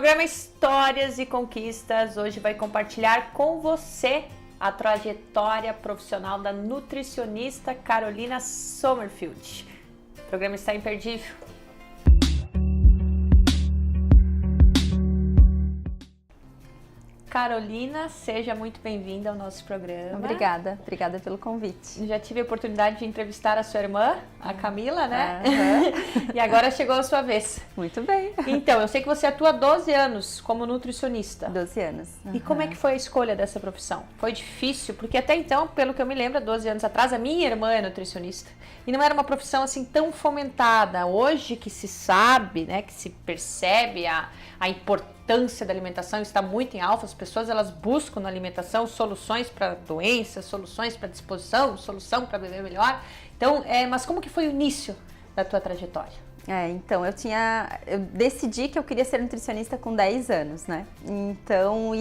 programa Histórias e Conquistas hoje vai compartilhar com você a trajetória profissional da nutricionista Carolina Sommerfeld. O programa está imperdível. Carolina, seja muito bem-vinda ao nosso programa. Obrigada pelo convite. Já tive a oportunidade de entrevistar a sua irmã, a Camila, né? Uhum. E agora chegou a sua vez. Muito bem. Então, eu sei que você atua há 12 anos como nutricionista. 12 anos. Uhum. E como é que foi a escolha dessa profissão? Foi difícil? Porque até então, pelo que eu me lembro, há 12 anos atrás, a minha irmã é nutricionista. E não era uma profissão assim tão fomentada. Hoje que se sabe, né, que se percebe a importância da alimentação está muito em alta, as pessoas elas buscam na alimentação soluções para doenças, soluções para disposição, solução para viver melhor. Então, mas como que foi o início da tua trajetória? Então, eu decidi que eu queria ser nutricionista com 10 anos, né? Então,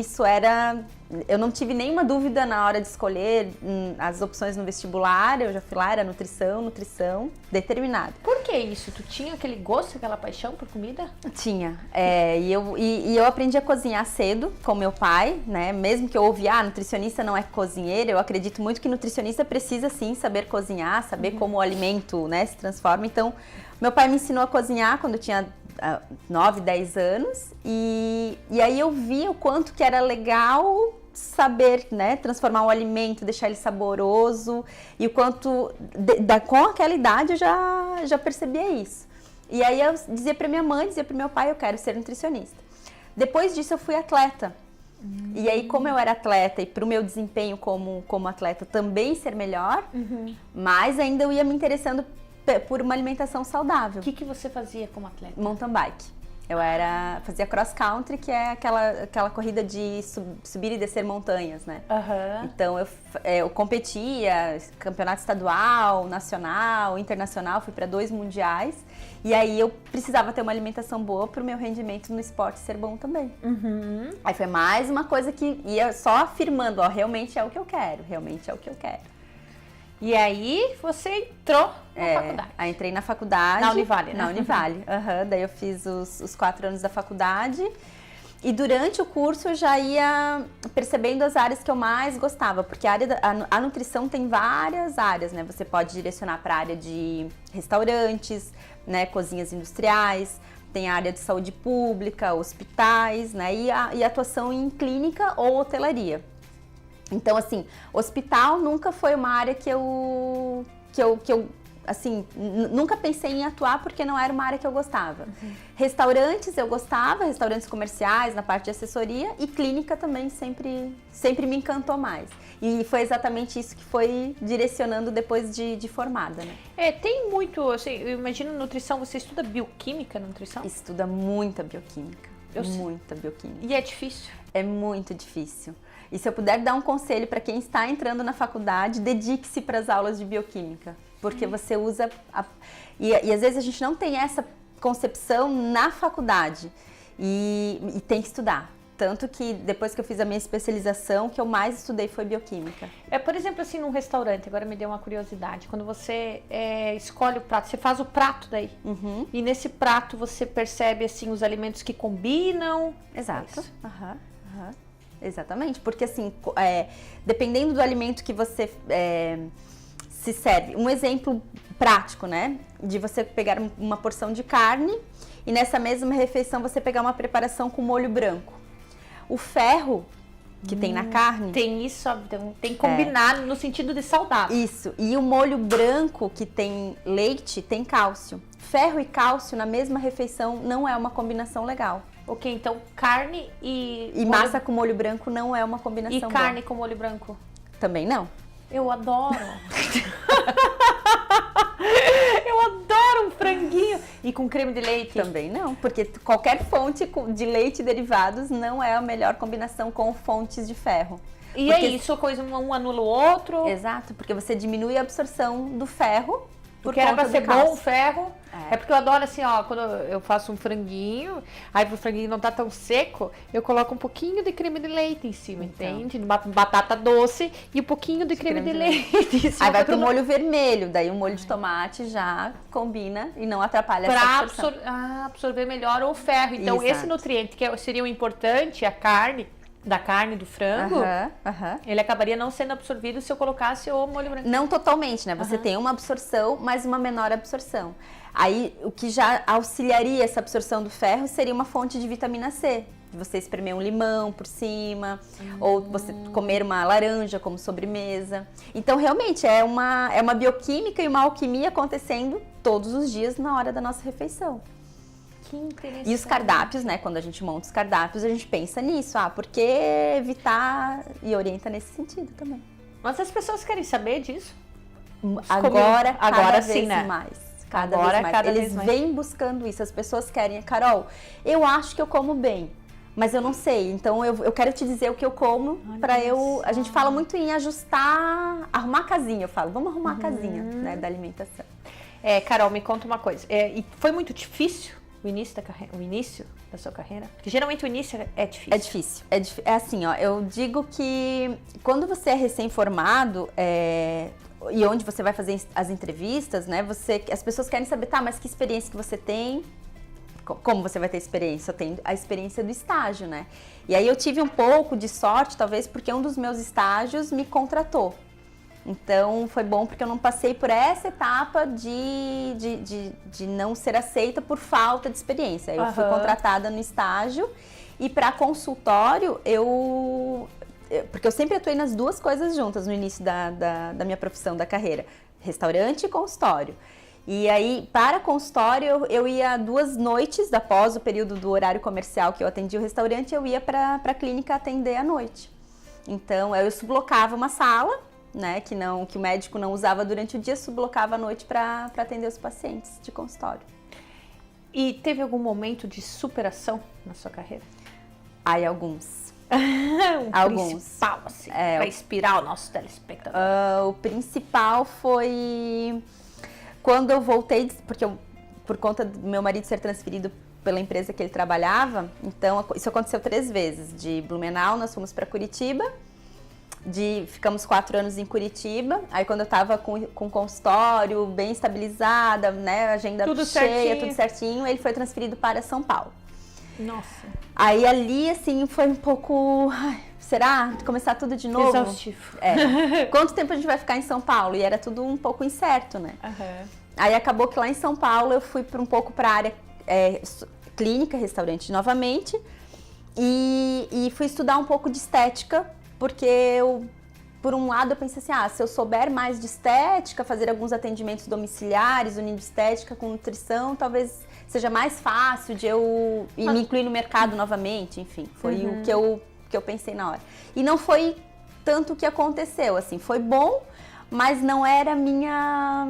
eu não tive nenhuma dúvida na hora de escolher as opções no vestibular, eu já fui lá, era nutrição, determinada. Por que isso? Tu tinha aquele gosto, aquela paixão por comida? Tinha, e eu aprendi a cozinhar cedo com meu pai, né? Mesmo que eu ouvi, nutricionista não é cozinheiro, eu acredito muito que nutricionista precisa sim saber cozinhar, saber como o alimento, né, se transforma, então... Meu pai me ensinou a cozinhar quando eu tinha 9, 10 anos e aí eu vi o quanto que era legal saber, né, transformar o alimento, deixar ele saboroso e o quanto, com aquela idade eu já percebia isso. E aí eu dizia para minha mãe, dizia para meu pai, eu quero ser nutricionista. Depois disso eu fui atleta. E aí, como eu era atleta e para o meu desempenho como atleta também ser melhor, mais ainda eu ia me interessando por uma alimentação saudável. O que você fazia como atleta? Mountain bike. Eu fazia cross country, que é aquela corrida de subir e descer montanhas, né? Então eu competia, campeonato estadual, nacional, internacional, fui para 2 mundiais. E aí eu precisava ter uma alimentação boa para o meu rendimento no esporte ser bom também. Aí foi mais uma coisa que ia só afirmando, realmente é o que eu quero, realmente é o que eu quero. E aí você entrou na faculdade? Aí entrei na faculdade. Na Univale, né? Na Univale, Daí eu fiz os 4 anos da faculdade. E durante o curso eu já ia percebendo as áreas que eu mais gostava. Porque a nutrição tem várias áreas, né? Você pode direcionar para a área de restaurantes, né? Cozinhas industriais. Tem a área de saúde pública, hospitais, né? E a atuação em clínica ou hotelaria. Então, assim, hospital nunca foi uma área que eu assim, nunca pensei em atuar porque não era uma área que eu gostava. Restaurantes eu gostava, restaurantes comerciais, na parte de assessoria, e clínica também sempre me encantou mais. E foi exatamente isso que foi direcionando depois de formada, né? Tem muito, assim, eu imagino nutrição, você estuda bioquímica na nutrição? Estuda muita bioquímica, muita bioquímica. E é difícil? É muito difícil. E se eu puder dar um conselho para quem está entrando na faculdade, dedique-se para as aulas de bioquímica, porque você usa... E às vezes a gente não tem essa concepção na faculdade e tem que estudar. Tanto que depois que eu fiz a minha especialização, o que eu mais estudei foi bioquímica. Por exemplo, assim, num restaurante, agora me deu uma curiosidade, quando você escolhe o prato, você faz o prato daí, e nesse prato você percebe, assim, os alimentos que combinam? Exato. Exatamente, porque assim, dependendo do alimento que você se serve, um exemplo prático, né, de você pegar uma porção de carne e nessa mesma refeição você pegar uma preparação com molho branco. O ferro que tem na carne... Tem isso, tem que combinar no sentido de saudável. Isso, e o molho branco que tem leite tem cálcio. Ferro e cálcio na mesma refeição não é uma combinação legal. Ok, então carne e massa com molho branco não é uma combinação boa. E carne com molho branco? Também não. Eu adoro. Eu adoro um franguinho. E com creme de leite? Também não, porque qualquer fonte de leite e derivados não é a melhor combinação com fontes de ferro. E porque... isso, um anula o outro? Exato, porque você diminui a absorção do ferro. Porque era para ser bom o ferro. É porque eu adoro assim, ó, quando eu faço um franguinho, aí pro franguinho não tá tão seco, eu coloco um pouquinho de creme de leite em cima, entende? Batata doce e um pouquinho de creme de leite em cima. Aí vai pro molho vermelho, daí o molho de tomate já combina e não atrapalha essa absorção. Pra absorver melhor o ferro. Então, esse nutriente que seria o importante, a carne, do frango, ele acabaria não sendo absorvido se eu colocasse o molho branco. Não totalmente, né? Você tem uma absorção, mas uma menor absorção. Aí, o que já auxiliaria essa absorção do ferro seria uma fonte de vitamina C. Você espremer um limão por cima, ou você comer uma laranja como sobremesa. Então, realmente, é uma bioquímica e uma alquimia acontecendo todos os dias na hora da nossa refeição. Que interessante. E os cardápios, né? Quando a gente monta os cardápios, a gente pensa nisso. Por que evitar e orienta nesse sentido também. Mas as pessoas querem saber disso? Agora cada sim, vez né? mais. Cada vez mais. Eles vêm buscando isso. As pessoas querem. Carol, eu acho que eu como bem, mas eu não sei. Então eu quero te dizer o que eu como para eu. A gente fala muito em ajustar, arrumar a casinha. Eu falo, vamos arrumar a casinha, né, da alimentação. Carol, me conta uma coisa. E foi muito difícil o início da sua carreira? Porque geralmente o início é difícil. É difícil. É assim, ó. Eu digo que quando você é recém-formado, e onde você vai fazer as entrevistas, né? As pessoas querem saber, tá, mas que experiência que você tem? Como você vai ter experiência? Eu tenho a experiência do estágio, né? E aí eu tive um pouco de sorte, talvez, porque um dos meus estágios me contratou. Então, foi bom porque eu não passei por essa etapa de não ser aceita por falta de experiência. Eu fui contratada no estágio e para consultório, porque eu sempre atuei nas duas coisas juntas no início da minha profissão, da carreira. Restaurante e consultório. E aí, para consultório, eu ia 2 noites, após o período do horário comercial que eu atendia o restaurante, eu ia para a clínica atender à noite. Então, eu sublocava uma sala, né, que o médico não usava durante o dia, sublocava à noite para atender os pacientes de consultório. E teve algum momento de superação na sua carreira? Aí, alguns. Alguns. Principal, assim, para inspirar o nosso telespectador. O principal foi quando eu voltei, porque por conta do meu marido ser transferido pela empresa que ele trabalhava, então isso aconteceu 3 vezes. De Blumenau, nós fomos para Curitiba. Ficamos 4 anos em Curitiba, aí quando eu tava com consultório bem estabilizada, né, agenda tudo cheia, certinho. tudo certinho, ele foi transferido para São Paulo. Nossa. Aí ali, assim, foi um pouco, será? Começar tudo de novo? Exaustivo. Quanto tempo a gente vai ficar em São Paulo? E era tudo um pouco incerto, né? Aí acabou que lá em São Paulo eu fui um pouco para a área clínica, restaurante novamente, e fui estudar um pouco de estética, porque por um lado eu pensei assim, se eu souber mais de estética, fazer alguns atendimentos domiciliares, unindo estética com nutrição, talvez seja mais fácil de eu me incluir no mercado novamente, enfim, foi o que eu pensei na hora. E não foi tanto o que aconteceu, assim, foi bom, mas não era minha...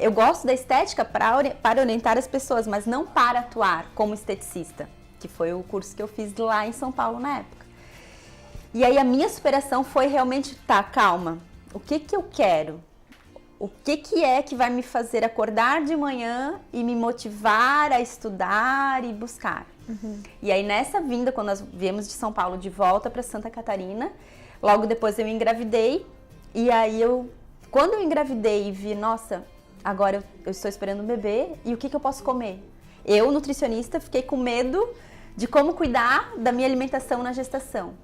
eu gosto da estética para orientar as pessoas, mas não para atuar como esteticista, que foi o curso que eu fiz lá em São Paulo na época. E aí a minha superação foi realmente, calma, o que eu quero? O que é que vai me fazer acordar de manhã e me motivar a estudar e buscar? E aí nessa vinda, quando nós viemos de São Paulo de volta para Santa Catarina, logo depois eu engravidei, e aí quando eu engravidei e vi, nossa, agora eu estou esperando um bebê, e o que eu posso comer? Eu, nutricionista, fiquei com medo de como cuidar da minha alimentação na gestação.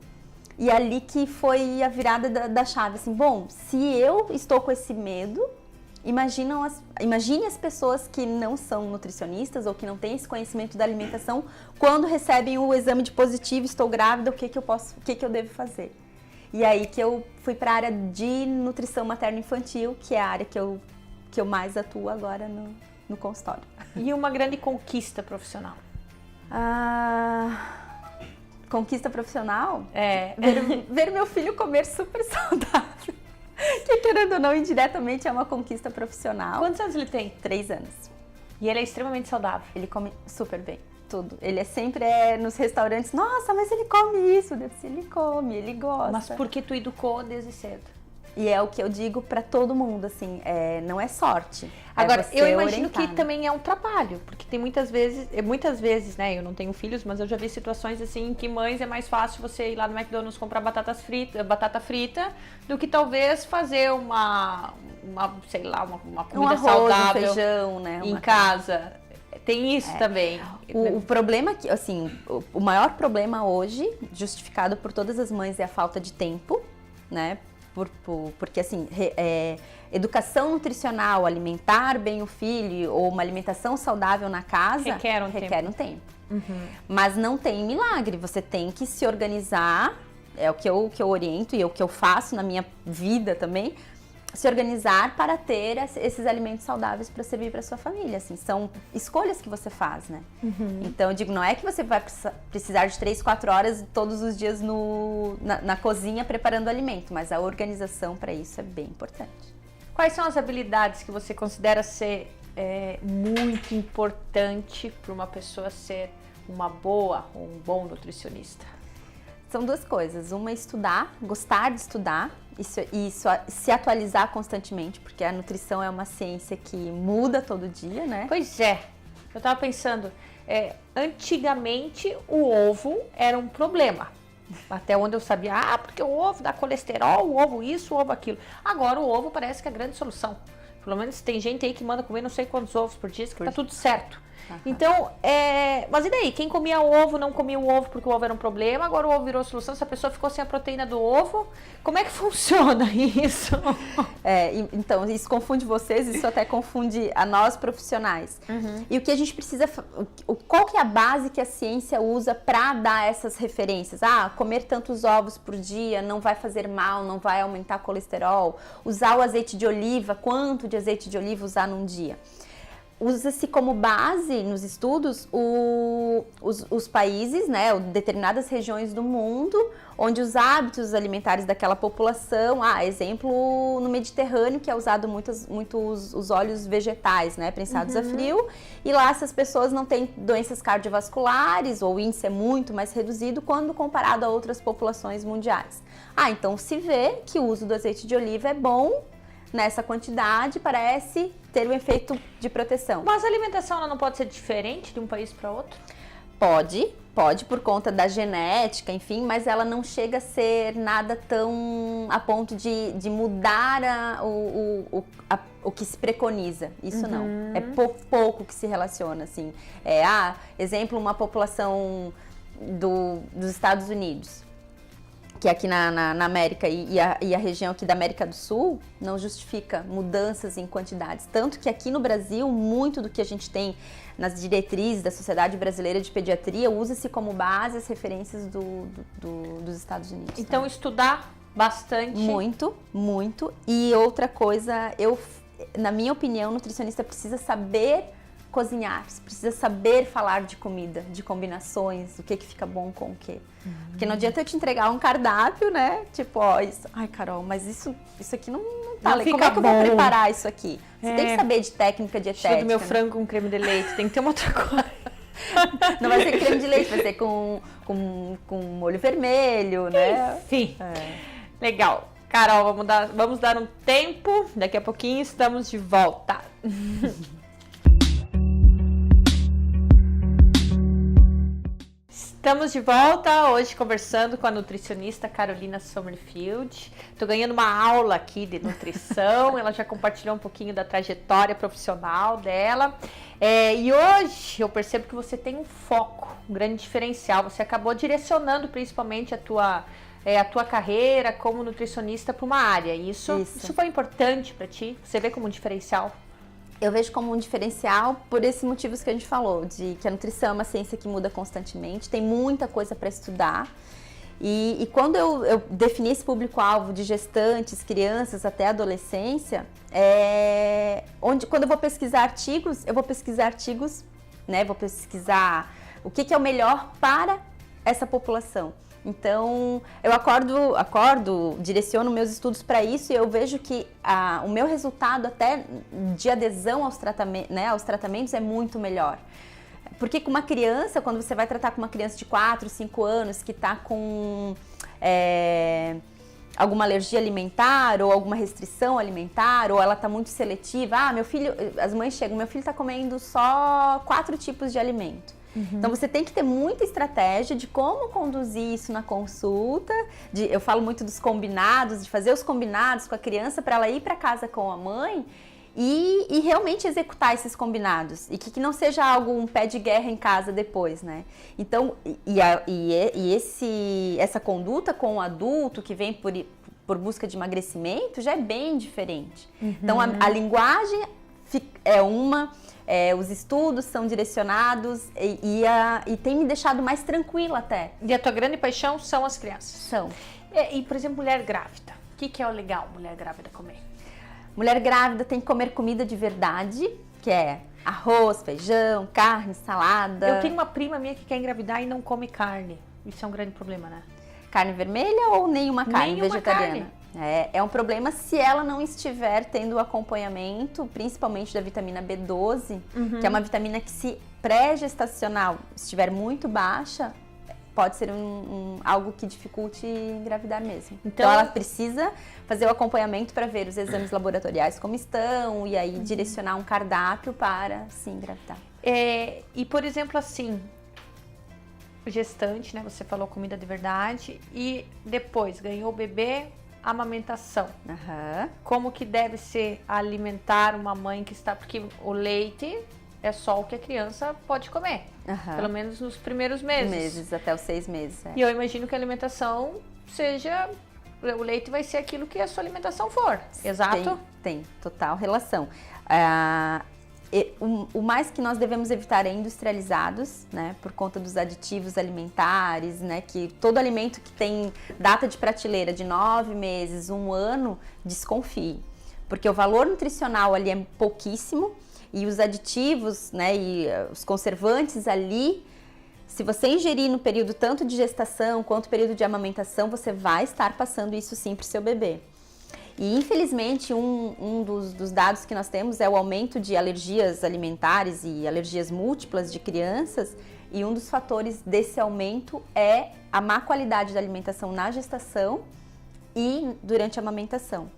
E ali que foi a virada da chave, assim, bom, se eu estou com esse medo, imagine as pessoas que não são nutricionistas ou que não têm esse conhecimento da alimentação, quando recebem o exame de positivo, estou grávida, o que eu devo fazer? E aí que eu fui para a área de nutrição materno-infantil, que é a área que eu mais atuo agora no consultório. E uma grande conquista profissional? Conquista profissional? Ver meu filho comer super saudável. Que, querendo ou não, indiretamente é uma conquista profissional. Quantos anos ele tem? 3 anos. E ele é extremamente saudável? Ele come super bem, tudo. Ele sempre nos restaurantes, nossa, mas ele come isso. Ele come, ele gosta. Mas por que tu educou desde cedo? E é o que eu digo para todo mundo, assim, não é sorte. Agora, eu imagino orientar, que também é um trabalho, porque tem muitas vezes, né, eu não tenho filhos, mas eu já vi situações assim em que mães é mais fácil você ir lá no McDonald's comprar batata frita do que talvez fazer uma comida arroz, saudável, um feijão, né, em casa. Tem isso também. O problema que, assim, o maior problema hoje, justificado por todas as mães, é a falta de tempo, né? Porque, assim, educação nutricional, alimentar bem o filho ou uma alimentação saudável na casa requer um tempo. Uhum. Mas não tem milagre, você tem que se organizar, é o que eu oriento e é o que eu faço na minha vida também, se organizar para ter esses alimentos saudáveis para servir para sua família, assim, são escolhas que você faz, né? Uhum. Então eu digo, não é que você vai precisar de 3, 4 horas todos os dias na cozinha preparando o alimento, mas a organização para isso é bem importante. Quais são as habilidades que você considera ser muito importante para uma pessoa ser uma boa ou um bom nutricionista? São duas coisas, uma é estudar, gostar de estudar, e se atualizar constantemente, porque a nutrição é uma ciência que muda todo dia, né? Pois é, eu tava pensando, antigamente o ovo era um problema, até onde eu sabia, porque o ovo dá colesterol, o ovo isso, o ovo aquilo. Agora o ovo parece que é a grande solução, pelo menos tem gente aí que manda comer não sei quantos ovos por dia, que tá tudo certo. Uhum. Então, mas e daí? Quem comia ovo não comia o ovo porque o ovo era um problema, agora o ovo virou solução, se a pessoa ficou sem a proteína do ovo, como é que funciona isso? Então, isso confunde vocês, isso até confunde a nós profissionais. Uhum. E o que a gente precisa, qual que é a base que a ciência usa para dar essas referências? Comer tantos ovos por dia não vai fazer mal, não vai aumentar colesterol, usar o azeite de oliva, quanto de azeite de oliva usar num dia? Usa-se como base nos estudos os países, né, determinadas regiões do mundo, onde os hábitos alimentares daquela população, exemplo no Mediterrâneo, que é usado muito os óleos vegetais, né, prensados a frio, e lá essas pessoas não têm doenças cardiovasculares, ou o índice é muito mais reduzido quando comparado a outras populações mundiais. Então se vê que o uso do azeite de oliva é bom, nessa quantidade, parece ter um efeito de proteção. Mas a alimentação ela não pode ser diferente de um país para outro? Pode por conta da genética, enfim, mas ela não chega a ser nada tão a ponto de mudar o que se preconiza. Isso não. É pouco que se relaciona, assim. Exemplo, uma população dos Estados Unidos, que aqui na América e a região aqui da América do Sul não justifica mudanças em quantidades. Tanto que aqui no Brasil, muito do que a gente tem nas diretrizes da Sociedade Brasileira de Pediatria usa-se como base as referências dos Estados Unidos. Então, estudar bastante. Muito, muito. E outra coisa, na minha opinião, o nutricionista precisa saber cozinhar, precisa saber falar de comida, de combinações, o que fica bom com o quê. Porque não adianta eu te entregar um cardápio, né? Tipo, isso. Ai, Carol, mas isso aqui não tá legal. Como é que eu vou preparar isso aqui? Você tem que saber de técnica dietética. Do meu frango com creme de leite, tem que ter uma outra coisa. Não vai ser creme de leite, vai ser com molho vermelho, né? Enfim. Legal. Carol, vamos dar um tempo. Daqui a pouquinho estamos de volta. Estamos de volta hoje conversando com a nutricionista Carolina Sommerfeld. Estou ganhando uma aula aqui de nutrição, ela já compartilhou um pouquinho da trajetória profissional dela. E hoje eu percebo que você tem um foco, um grande diferencial. Você acabou direcionando principalmente a tua carreira como nutricionista para uma área. Isso foi importante para ti? Você vê como um diferencial? Eu vejo como um diferencial por esses motivos que a gente falou, de que a nutrição é uma ciência que muda constantemente, tem muita coisa para estudar. E quando eu defini esse público-alvo de gestantes, crianças até adolescência, quando eu vou pesquisar artigos, né? Vou pesquisar o que é o melhor para essa população. Então, eu acordo, direciono meus estudos para isso e eu vejo que o meu resultado até de adesão aos tratamentos é muito melhor. Porque com uma criança, quando você vai tratar com uma criança de 4, 5 anos que está com alguma alergia alimentar ou alguma restrição alimentar, ou ela está muito seletiva. Ah, meu filho, as mães chegam, meu filho está comendo só 4 tipos de alimento. Então você tem que ter muita estratégia de como conduzir isso na consulta. Eu falo muito dos combinados, de fazer os combinados com a criança para ela ir para casa com a mãe e realmente executar esses combinados. E que não seja um pé de guerra em casa depois, né? Então, essa conduta com o adulto que vem por busca de emagrecimento já é bem diferente. Então a linguagem é uma... os estudos são direcionados e tem me deixado mais tranquila até. E a tua grande paixão são as crianças? São. E por exemplo, mulher grávida. O que é o legal mulher grávida comer? Mulher grávida tem que comer comida de verdade, que é arroz, feijão, carne, salada. Eu tenho uma prima minha que quer engravidar e não come carne. Isso é um grande problema, né? Carne vermelha ou nenhuma carne vegetariana? Carne. É um problema se ela não estiver tendo o acompanhamento, principalmente da vitamina B12, que é uma vitamina que, se pré-gestacional estiver muito baixa, pode ser algo que dificulte engravidar mesmo. Então ela precisa fazer o acompanhamento para ver os exames laboratoriais como estão e aí direcionar um cardápio para, sim, engravidar. E, por exemplo, assim, gestante, né? Você falou comida de verdade e depois ganhou o bebê... amamentação. Como que deve ser alimentar uma mãe que está... Porque o leite é só o que a criança pode comer. Pelo menos nos primeiros meses. Até os 6 meses. E eu imagino que a alimentação seja... O leite vai ser aquilo que a sua alimentação for. Exato? Tem total relação. O mais que nós devemos evitar é industrializados, né, por conta dos aditivos alimentares, né, que todo alimento que tem data de prateleira de 9 meses, 1 ano, desconfie, porque o valor nutricional ali é pouquíssimo e os aditivos, né, e os conservantes ali, se você ingerir no período tanto de gestação quanto período de amamentação, você vai estar passando isso sim para o seu bebê. E infelizmente um dos dados que nós temos é o aumento de alergias alimentares e alergias múltiplas de crianças, e um dos fatores desse aumento é a má qualidade da alimentação na gestação e durante a amamentação.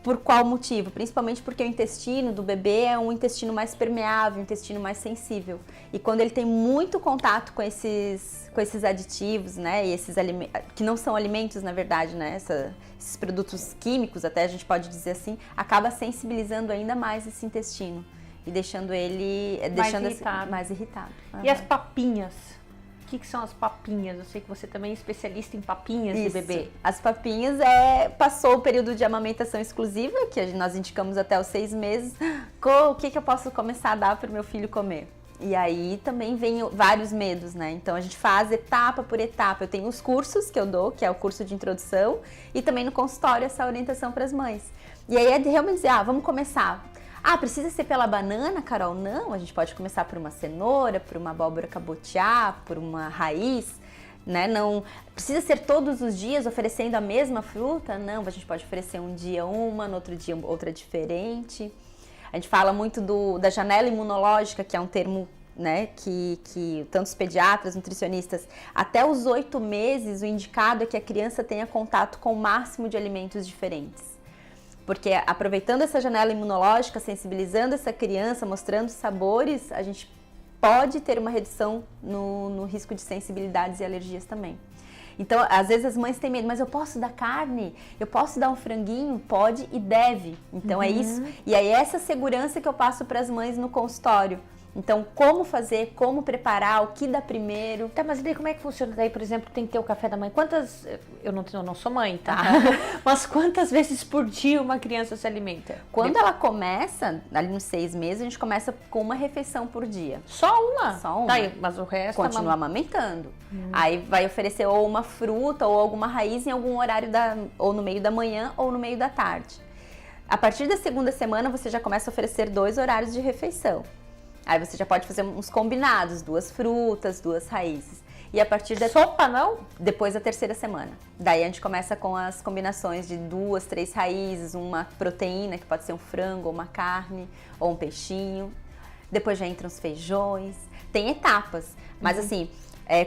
Por qual motivo? Principalmente porque o intestino do bebê é um intestino mais permeável, um intestino mais sensível. E quando ele tem muito contato com esses aditivos, né, e esses que não são alimentos, na verdade, né, esses produtos químicos, até a gente pode dizer assim, acaba sensibilizando ainda mais esse intestino e deixando ele mais irritado. E as papinhas? O que são as papinhas? Eu sei que você também é especialista em papinhas de bebê. As papinhas passou o período de amamentação exclusiva, que nós indicamos até os 6 meses. O que eu posso começar a dar para o meu filho comer? E aí também vem vários medos, né? Então a gente faz etapa por etapa. Eu tenho os cursos que eu dou, que é o curso de introdução, e também no consultório essa orientação para as mães. E aí é de realmente dizer, vamos começar. Precisa ser pela banana, Carol? Não, a gente pode começar por uma cenoura, por uma abóbora cabotiá, por uma raiz, né? Não precisa ser todos os dias oferecendo a mesma fruta? Não, a gente pode oferecer um dia uma, no outro dia outra diferente. A gente fala muito da janela imunológica, que é um termo, né, que tanto os pediatras, nutricionistas, até os 8 meses, o indicado é que a criança tenha contato com o máximo de alimentos diferentes. Porque aproveitando essa janela imunológica, sensibilizando essa criança, mostrando sabores, a gente pode ter uma redução no risco de sensibilidades e alergias também. Então, às vezes as mães têm medo, mas eu posso dar carne? Eu posso dar um franguinho? Pode e deve. Então é isso. E aí essa segurança que eu passo para as mães no consultório. Então, como fazer, como preparar, o que dá primeiro. Tá, mas daí como é que funciona? Daí, por exemplo, tem que ter o café da manhã. Eu não sou mãe, tá? Mas quantas vezes por dia uma criança se alimenta? Quando ela começa, ali nos 6 meses, a gente começa com uma refeição por dia. Só uma? Só uma. Daí, mas o resto... Continua amamentando. Aí vai oferecer ou uma fruta ou alguma raiz em algum horário, ou no meio da manhã ou no meio da tarde. A partir da 2ª semana, você já começa a oferecer 2 horários de refeição. Aí você já pode fazer uns combinados, 2 frutas, 2 raízes. E a partir da... Sopa, não? Depois da 3ª semana. Daí a gente começa com as combinações de 2, 3 raízes, uma proteína, que pode ser um frango, ou uma carne, ou um peixinho. Depois já entram os feijões. Tem etapas. Mas assim,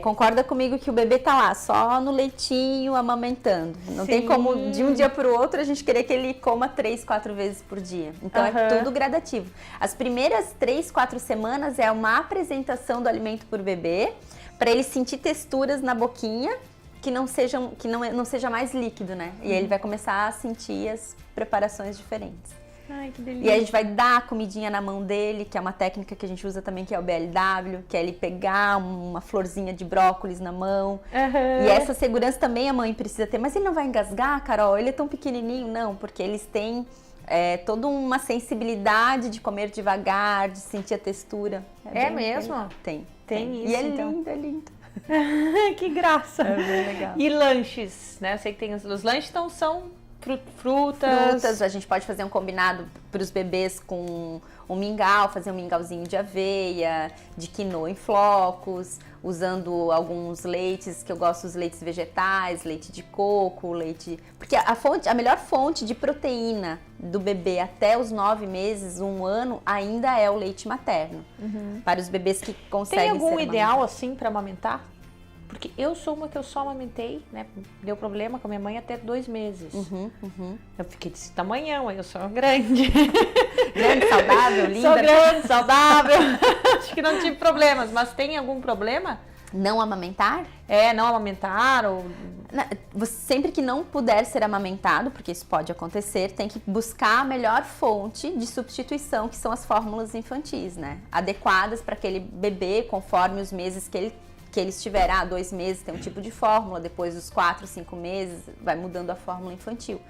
concorda comigo que o bebê tá lá, só no leitinho, amamentando. Não tem como, de um dia para o outro, a gente querer que ele coma 3, 4 vezes por dia. Então, é tudo gradativo. As primeiras 3, 4 semanas é uma apresentação do alimento por bebê, para ele sentir texturas na boquinha que não seja mais líquido, né? E aí ele vai começar a sentir as preparações diferentes. Ai, que delícia. E aí a gente vai dar a comidinha na mão dele, que é uma técnica que a gente usa também, que é o BLW, que é ele pegar uma florzinha de brócolis na mão. E essa segurança também a mãe precisa ter. Mas ele não vai engasgar, Carol? Ele é tão pequenininho? Não, porque eles têm toda uma sensibilidade de comer devagar, de sentir a textura. É mesmo? Tem isso, e é então. lindo, é lindo. Que graça. É bem legal. E lanches, né? Eu sei que tem os lanches, então são frutas. A gente pode fazer um combinado para os bebês com um mingau, fazer um mingauzinho de aveia, de quinoa em flocos, usando alguns leites, que eu gosto dos leites vegetais, leite de coco, leite... Porque a melhor fonte de proteína do bebê até os 9 meses, 1 ano, ainda é o leite materno. Para os bebês que conseguem Tem algum ser ideal assim para amamentar? Porque eu sou uma que eu só amamentei, né? Deu problema com a minha mãe até 2 meses. Eu fiquei desse tamanhão, aí eu sou grande. Grande, saudável, linda. Sou grande, saudável. Acho que não tive problemas, mas tem algum problema? Não amamentar? Não amamentar ou... Sempre que não puder ser amamentado, porque isso pode acontecer, tem que buscar a melhor fonte de substituição, que são as fórmulas infantis, né? Adequadas para aquele bebê, conforme os meses que ele estiver. 2 meses tem um tipo de fórmula, depois dos 4, 5 meses vai mudando a fórmula infantil.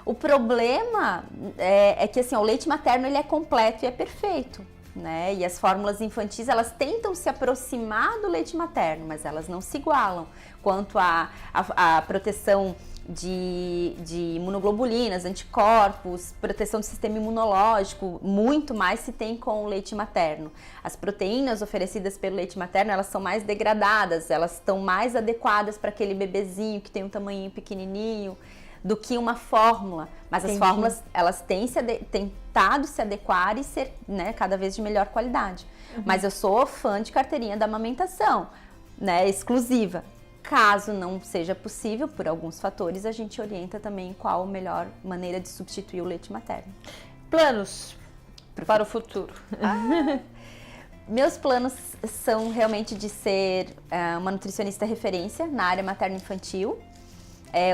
O problema é que assim, o leite materno ele é completo e é perfeito, né? E as fórmulas infantis, elas tentam se aproximar do leite materno, mas elas não se igualam quanto à proteção de imunoglobulinas, anticorpos, proteção do sistema imunológico, muito mais se tem com o leite materno. As proteínas oferecidas pelo leite materno, elas são mais degradadas, elas estão mais adequadas para aquele bebezinho que tem um tamanhinho pequenininho, do que uma fórmula. Mas as fórmulas, elas têm tentado se adequar e ser, né, cada vez de melhor qualidade. Mas eu sou fã de carteirinha da amamentação, né, exclusiva. Caso não seja possível, por alguns fatores, a gente orienta também qual a melhor maneira de substituir o leite materno. Planos para o futuro? Meus planos são realmente de ser uma nutricionista referência na área materno-infantil.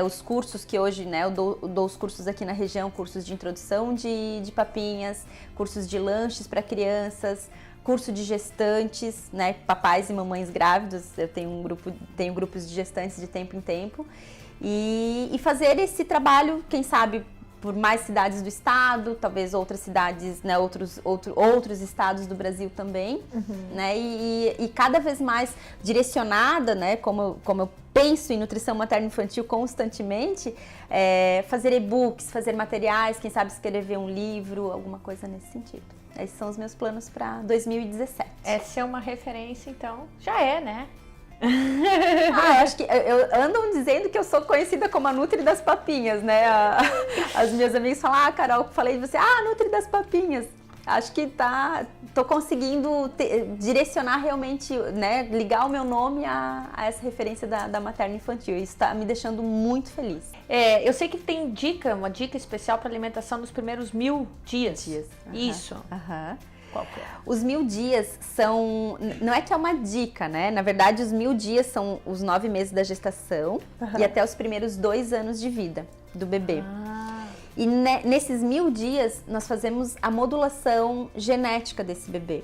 Os cursos que hoje, né, eu dou os cursos aqui na região, cursos de introdução de papinhas, cursos de lanches para crianças, curso de gestantes, né, papais e mamães grávidos. Eu tenho grupos de gestantes de tempo em tempo, e fazer esse trabalho, quem sabe, por mais cidades do estado, talvez outras cidades, né, outros estados do Brasil também, né, e cada vez mais direcionada, né, como eu penso em nutrição materno-infantil constantemente, fazer e-books, fazer materiais, quem sabe escrever um livro, alguma coisa nesse sentido. Esses são os meus planos para 2017. Essa é uma referência, então, já é, né? Eu acho que andam dizendo que eu sou conhecida como a Nutri das Papinhas, né? As minhas amigas falam, Carol, falei de você, Nutri das Papinhas. Acho que tô conseguindo direcionar realmente, né, ligar o meu nome a essa referência da materno infantil. Isso está me deixando muito feliz. Eu sei que tem uma dica especial para alimentação nos primeiros 1000 dias. Isso. Qual que é? Os 1000 dias não é que é uma dica, né? Na verdade, os 1000 dias são os 9 meses da gestação e até os primeiros 2 anos de vida do bebê. E nesses 1000 dias, nós fazemos a modulação genética desse bebê.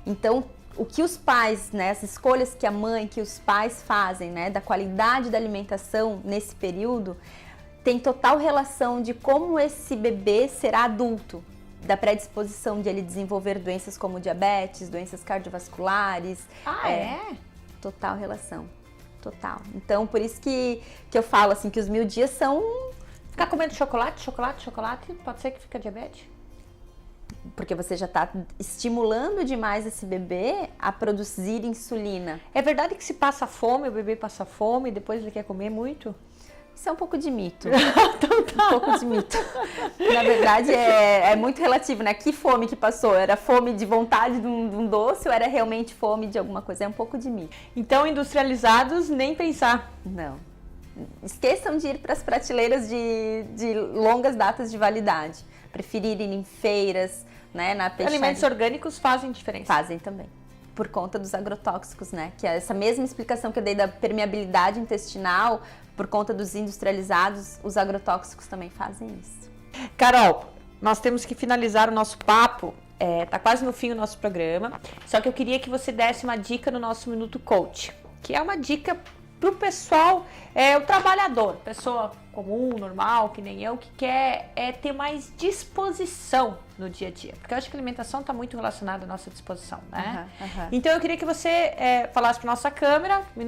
Então, o que os pais, né, as escolhas que a mãe, que os pais fazem, né, da qualidade da alimentação nesse período, tem total relação de como esse bebê será adulto, da predisposição de ele desenvolver doenças como diabetes, doenças cardiovasculares. Total relação, total. Então, por isso que eu falo assim, que os 1000 dias são... Ficar comendo chocolate, pode ser que fica diabetes? Porque você já está estimulando demais esse bebê a produzir insulina. É verdade que se passa fome, o bebê passa fome e depois ele quer comer muito? Isso é um pouco de mito. Então tá. Um pouco de mito. Na verdade, é muito relativo, né? Que fome que passou? Era fome de vontade de um doce ou era realmente fome de alguma coisa? É um pouco de mito. Então, industrializados, nem pensar. Não. Esqueçam de ir para as prateleiras de longas datas de validade. Preferir ir em feiras, né? Na peixaria. Alimentos orgânicos fazem diferença. Fazem também. Por conta dos agrotóxicos, né? Que é essa mesma explicação que eu dei da permeabilidade intestinal, por conta dos industrializados, os agrotóxicos também fazem isso. Carol, nós temos que finalizar o nosso papo. Tá quase no fim o nosso programa. Só que eu queria que você desse uma dica no nosso Minuto Coach, que é uma dica para o pessoal, o trabalhador, pessoa comum, normal, que nem eu, que quer ter mais disposição no dia a dia. Porque eu acho que a alimentação está muito relacionada à nossa disposição, né? Então eu queria que você falasse para nossa câmera, 1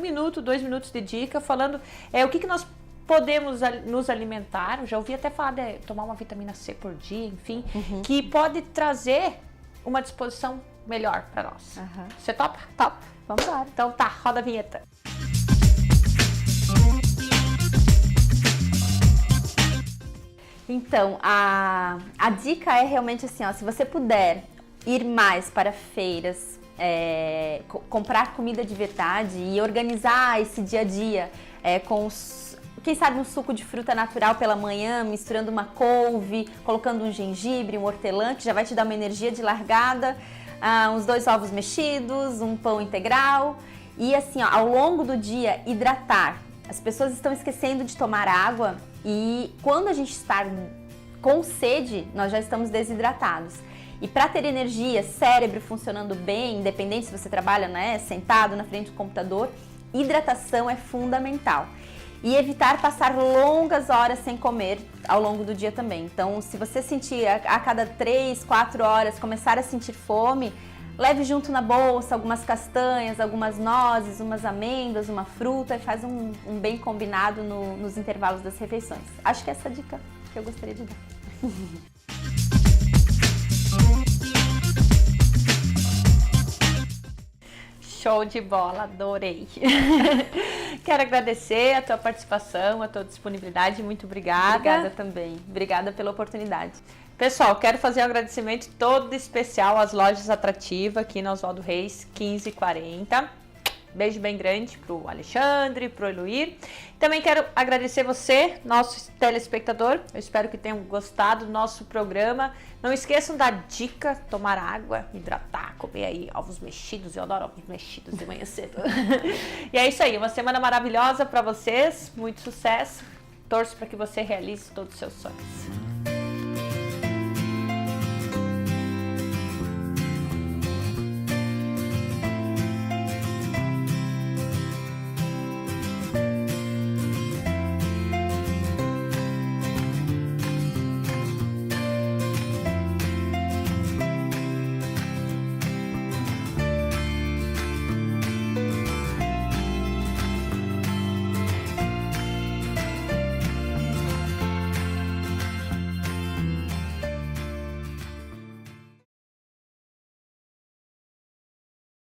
minuto, 2 minutos de dica, falando o que nós podemos nos alimentar. Eu já ouvi até falar de tomar uma vitamina C por dia, enfim, que pode trazer uma disposição melhor para nós. Você topa? Top. Vamos lá. Então tá, roda a vinheta. Então, a dica é realmente assim, ó, se você puder ir mais para feiras, comprar comida de verdade e organizar esse dia a dia com quem sabe um suco de fruta natural pela manhã, misturando uma couve, colocando um gengibre, um hortelã, que já vai te dar uma energia de largada, uns 2 ovos mexidos, um pão integral e assim, ó, ao longo do dia, hidratar. As pessoas estão esquecendo de tomar água e quando a gente está com sede, nós já estamos desidratados. E para ter energia, cérebro funcionando bem, independente se você trabalha, né, sentado na frente do computador, hidratação é fundamental. E evitar passar longas horas sem comer ao longo do dia também. Então, se você sentir a cada 3, 4 horas começar a sentir fome, leve junto na bolsa algumas castanhas, algumas nozes, umas amêndoas, uma fruta e faz um bem combinado nos intervalos das refeições. Acho que é essa dica que eu gostaria de dar. Show de bola, adorei. Quero agradecer a tua participação, a tua disponibilidade, muito obrigada. Obrigada também, obrigada pela oportunidade. Pessoal, quero fazer um agradecimento todo especial às lojas Atrativa aqui na Oswaldo Reis 1540. Beijo bem grande pro Alexandre, pro Eloir. Também quero agradecer você, nosso telespectador. Eu espero que tenham gostado do nosso programa. Não esqueçam da dica, tomar água, hidratar, comer aí ovos mexidos. Eu adoro ovos mexidos de manhã cedo. E é isso aí, uma semana maravilhosa para vocês. Muito sucesso. Torço para que você realize todos os seus sonhos.